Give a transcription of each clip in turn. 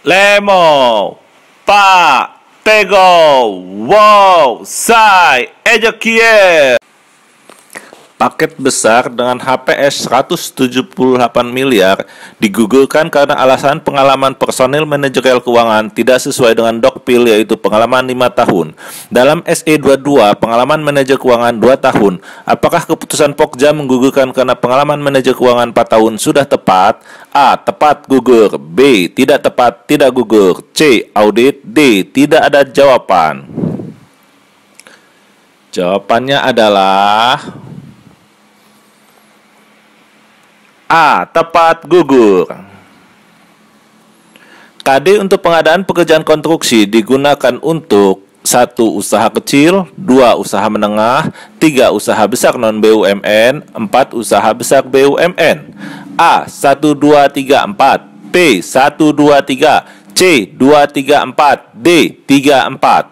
Lemo, Pa, Tego, Wow, Sai, Ezekiel. Paket besar dengan HPS 178 miliar digugurkan karena alasan pengalaman personil manajerial keuangan tidak sesuai dengan Dokpil, yaitu pengalaman 5 tahun. Dalam SE22, pengalaman manajer keuangan 2 tahun. Apakah keputusan Pokja menggugurkan karena pengalaman manajer keuangan 4 tahun sudah tepat? A. Tepat, gugur. B. Tidak tepat, tidak gugur. C. Audit. D. Tidak ada jawaban. Jawabannya adalah A. Tepat, gugur. KD untuk pengadaan pekerjaan konstruksi digunakan untuk 1. Usaha kecil, 2. Usaha menengah, 3. Usaha besar non-BUMN, 4. Usaha besar BUMN. A. 1, 2, 3, 4. B. 1, 2, 3. C. 2, 3, 4. D. 3, 4.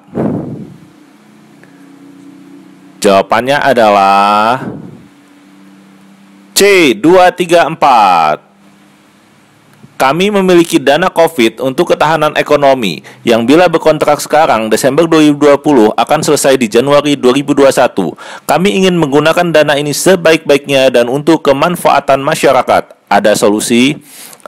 Jawabannya adalah C. 2, 3, 4. Kami memiliki dana COVID untuk ketahanan ekonomi yang bila berkontrak sekarang Desember 2020 akan selesai di Januari 2021. Kami ingin menggunakan dana ini sebaik-baiknya dan untuk kemanfaatan masyarakat. Ada solusi?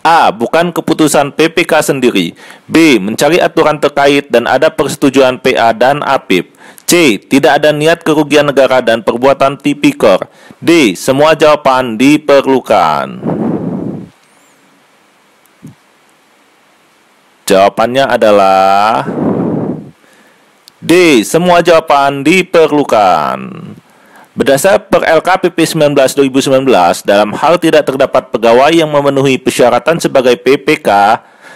A. Bukan keputusan PPK sendiri. B. Mencari aturan terkait dan ada persetujuan PA dan APIP. C. Tidak ada niat kerugian negara dan perbuatan tipikor. D. Semua jawaban diperlukan. Jawabannya adalah D. Semua jawaban diperlukan. Berdasar per LKPP 19/2019, dalam hal tidak terdapat pegawai yang memenuhi persyaratan sebagai PPK,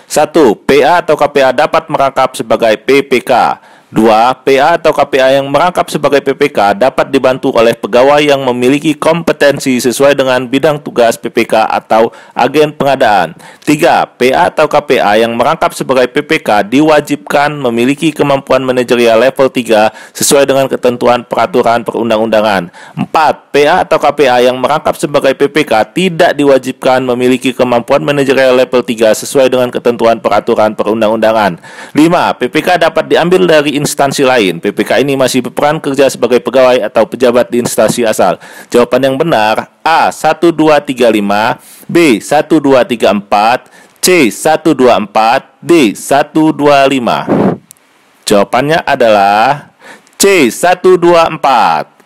1. PA atau KPA dapat merangkap sebagai PPK. 2. PA atau KPA yang merangkap sebagai PPK dapat dibantu oleh pegawai yang memiliki kompetensi sesuai dengan bidang tugas PPK atau agen pengadaan. 3. PA atau KPA yang merangkap sebagai PPK diwajibkan memiliki kemampuan manajerial level 3 sesuai dengan ketentuan peraturan perundang-undangan. 4. PA atau KPA yang merangkap sebagai PPK tidak diwajibkan memiliki kemampuan manajerial level 3 sesuai dengan ketentuan peraturan perundang-undangan. 5. PPK dapat diambil dari instansi lain. PPK ini masih berperan kerja sebagai pegawai atau pejabat di instansi asal. Jawaban yang benar A. 1, 2, 3, 5. B. 1, 2, 3, 4. C. 1, 2, 4. D. 1, 2, 5. Jawabannya adalah C. 1, 2, 4.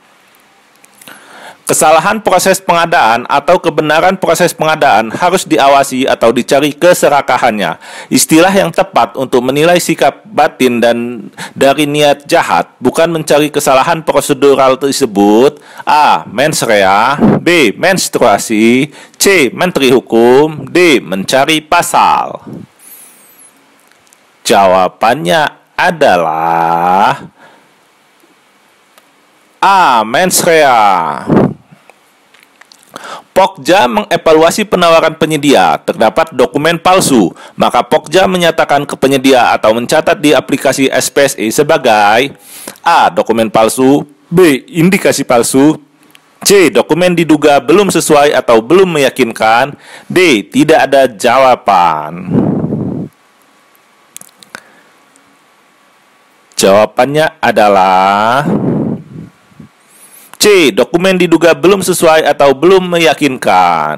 Kesalahan proses pengadaan atau kebenaran proses pengadaan harus diawasi atau dicari keserakahannya. Istilah yang tepat untuk menilai sikap batin dan dari niat jahat bukan mencari kesalahan prosedural tersebut. A. Mens rea. B. Menstruasi. C. Menteri Hukum. D. Mencari pasal. Jawabannya adalah A. Mens rea. Pokja mengevaluasi penawaran penyedia, terdapat dokumen palsu, maka Pokja menyatakan ke penyedia atau mencatat di aplikasi SPSE sebagai A. Dokumen palsu. B. Indikasi palsu. C. Dokumen diduga belum sesuai atau belum meyakinkan. D. Tidak ada jawaban. Jawabannya adalah C. Dokumen diduga belum sesuai atau belum meyakinkan.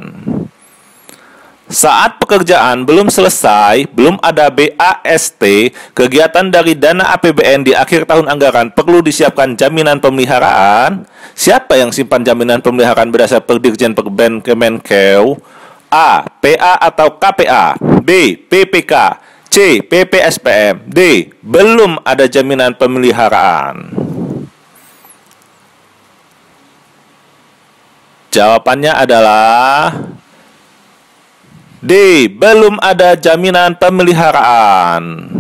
Saat pekerjaan belum selesai, belum ada BAST, kegiatan dari dana APBN di akhir tahun anggaran perlu disiapkan jaminan pemeliharaan. Siapa yang simpan jaminan pemeliharaan berdasar Dirjen Perben Kemenkeu? A. PA atau KPA. B. PPK. C. PPSPM. D. Belum ada jaminan pemeliharaan. Jawabannya adalah D. Belum ada jaminan pemeliharaan.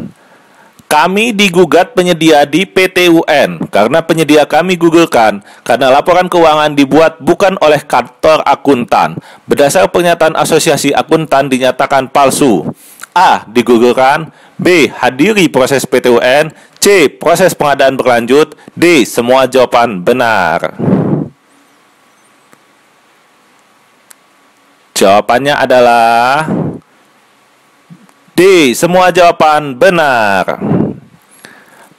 Kami digugat penyedia di PT UN karena penyedia kami gugurkan karena laporan keuangan dibuat bukan oleh kantor akuntan. Berdasar pernyataan asosiasi akuntan dinyatakan palsu. A. Digugurkan. B. Hadiri proses PT UN. C. Proses pengadaan berlanjut. D. Semua jawaban benar. Jawabannya adalah D. Semua jawaban benar.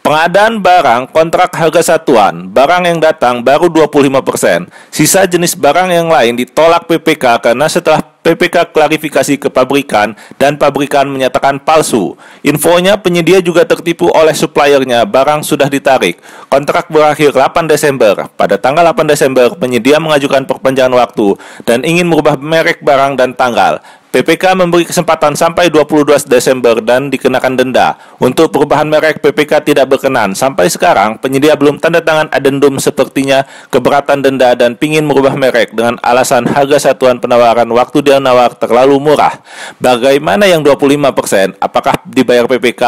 Pengadaan barang kontrak harga satuan, barang yang datang baru 25%. Sisa jenis barang yang lain ditolak PPK karena setelah PPK klarifikasi ke pabrikan dan pabrikan menyatakan palsu. Infonya penyedia juga tertipu oleh suppliernya, barang sudah ditarik. Kontrak berakhir 8 Desember. Pada tanggal 8 Desember, penyedia mengajukan perpanjangan waktu dan ingin merubah merek barang dan tanggal. PPK memberi kesempatan sampai 22 Desember dan dikenakan denda. Untuk perubahan merek, PPK tidak berkenan. Sampai sekarang, penyedia belum tanda tangan adendum sepertinya keberatan denda dan pingin merubah merek dengan alasan harga satuan penawaran waktu dia nawar terlalu murah. Bagaimana yang 25%? Apakah dibayar PPK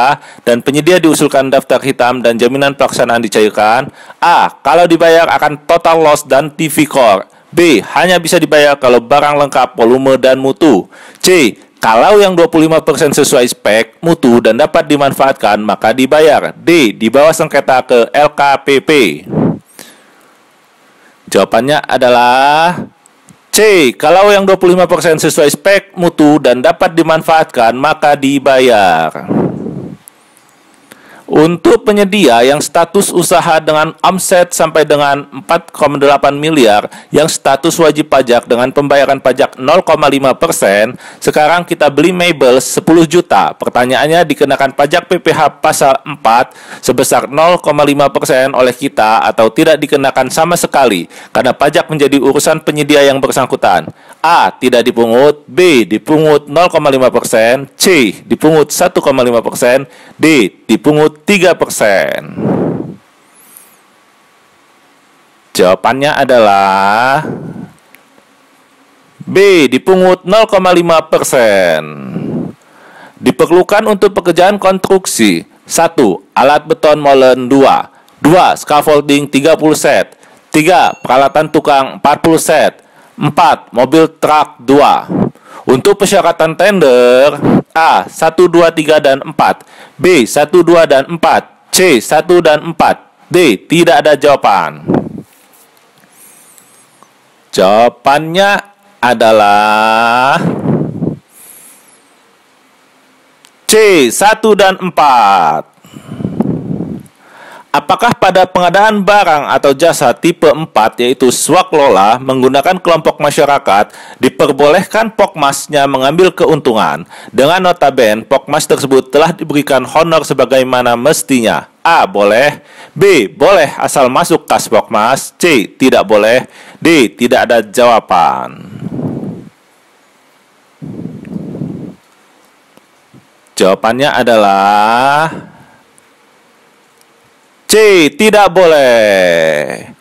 dan penyedia diusulkan daftar hitam dan jaminan pelaksanaan dicairkan? A. Kalau dibayar akan total loss dan TV core. B. Hanya bisa dibayar kalau barang lengkap, volume, dan mutu. C. Kalau yang 25% sesuai spek, mutu, dan dapat dimanfaatkan, maka dibayar. D. Dibawa sengketa ke LKPP. Jawabannya adalah C. Kalau yang 25% sesuai spek, mutu, dan dapat dimanfaatkan, maka dibayar. Untuk penyedia yang status usaha dengan omset sampai dengan 4,8 miliar, yang status wajib pajak dengan pembayaran pajak 0,5%, sekarang kita beli mebel 10 juta. Pertanyaannya, dikenakan pajak PPh pasal 4 sebesar 0,5% oleh kita atau tidak dikenakan sama sekali karena pajak menjadi urusan penyedia yang bersangkutan. A. Tidak dipungut. B. Dipungut 0,5%. C. Dipungut 1,5%. D. Dipungut 3%. Jawabannya adalah B. Dipungut 0,5%. Diperlukan untuk pekerjaan konstruksi 1. Alat beton molen 2. 2. Scaffolding 30 set. 3. Peralatan tukang 40 set. 4. Mobil truk 2. Untuk persyaratan tender, A. 1, 2, 3, dan 4. B. 1, 2, dan 4. C. 1 dan 4. D. Tidak ada jawaban. Jawabannya adalah C. 1 dan 4. Apakah pada pengadaan barang atau jasa tipe 4 yaitu swaklola menggunakan kelompok masyarakat diperbolehkan Pokmasnya mengambil keuntungan dengan notaben Pokmas tersebut telah diberikan honor sebagaimana mestinya? A. Boleh. B. Boleh asal masuk kas Pokmas. C. Tidak boleh. D. Tidak ada jawaban. Jawabannya adalah C. Tidak boleh.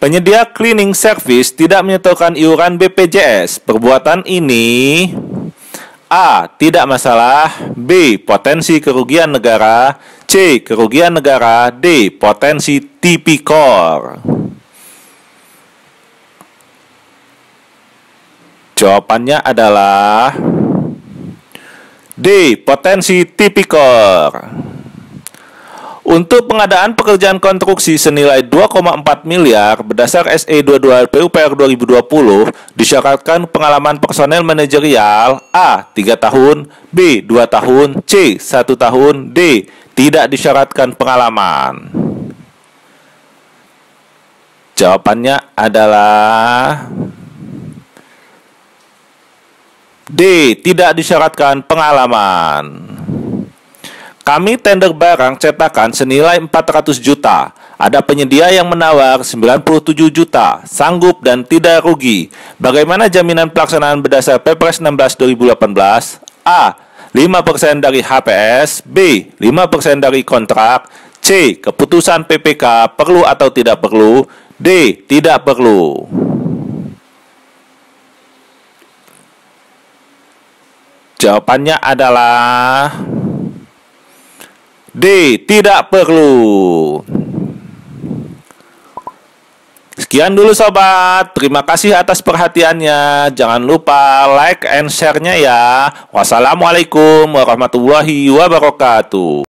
Penyedia cleaning service tidak menyetorkan iuran BPJS. Perbuatan ini A. Tidak masalah. B. Potensi kerugian negara. C. Kerugian negara. D. Potensi tipikor. Jawabannya adalah D. Potensi tipikor. Untuk pengadaan pekerjaan konstruksi senilai 2,4 miliar berdasar SE 22 PUPR 2020 disyaratkan pengalaman personel manajerial A. 3 tahun, B. 2 tahun, C. 1 tahun, D. Tidak disyaratkan pengalaman. Jawabannya adalah D. Tidak disyaratkan pengalaman. Kami tender barang cetakan senilai 400 juta. Ada penyedia yang menawar 97 juta, sanggup dan tidak rugi. Bagaimana jaminan pelaksanaan berdasar Perpres 16 2018? A. 5% dari HPS. B. 5% dari kontrak. C. Keputusan PPK perlu atau tidak perlu. D. Tidak perlu. Jawabannya adalah D. Tidak perlu. Sekian dulu sobat. Terima kasih atas perhatiannya. Jangan lupa like and share-nya ya. Wassalamualaikum warahmatullahi wabarakatuh.